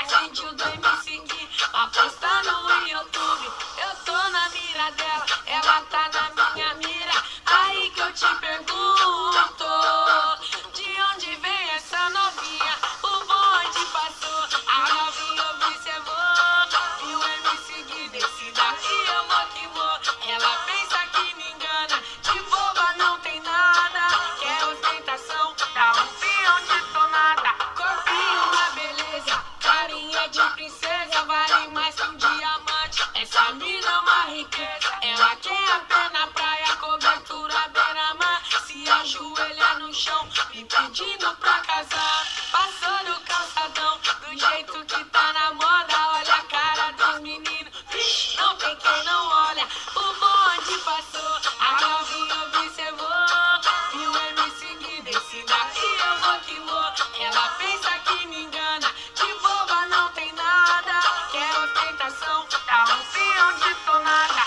faz sentido em me seguir, pra postar no YouTube. Eu tô na mira dela, ela tá na minha mira. Aí que eu te pergunto, de onde vem essa novinha? O bonde passou, a novinha observou, viu eu me seguir, desse daqui eu vou que vou. Ela pensa que me engana, de boba não tem nada, quer ostentação, dá um peão de tonada. Corpinho uma beleza, carinha de princesa, vale mais que um diamante. Essa mina é uma riqueza, ela quer a pé na praia, cobertura beira-mar. Se ajoelha no chão, me pedindo pra casar. Passou no calçadão, do jeito que tá na moda. Olha a cara dos meninos, vixe, não tem quem não olha. O bonde passou, a novinha observou, viu eu me seguir, desse daqui eu vou que vou. Ela pensa que me engana, de boba não tem nada, quer ostentação, dá um peão de tonada.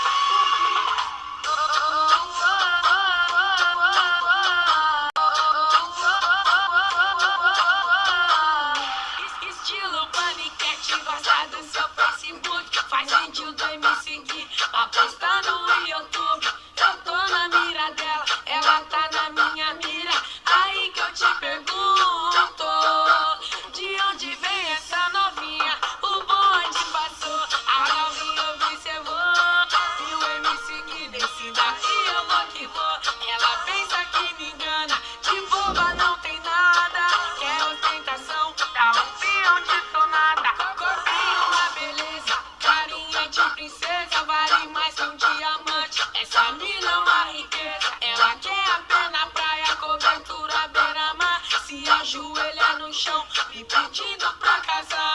Estilo paniquete, gosta do seu Facebook, faz vídeo de me seguir, pra postar no YouTube. Eu tô na mira dela, ela tá na minha mira. Aí que eu te pergunto, de onde vem essa novinha? O bonde passou, a novinha observou, viu eu me seguir, desse daqui eu vou que vou. Ela pensa que me engana, de boba não tem nada, quer ostentação, dá um peão de tonada. Corpinho uma beleza, carinha de princesa, vale mais que um diamante. Essa mina é uma riqueza, ela quer a pé na praia, cobertura beira-mar. Se ajoelha no chão, me pedindo pra casar.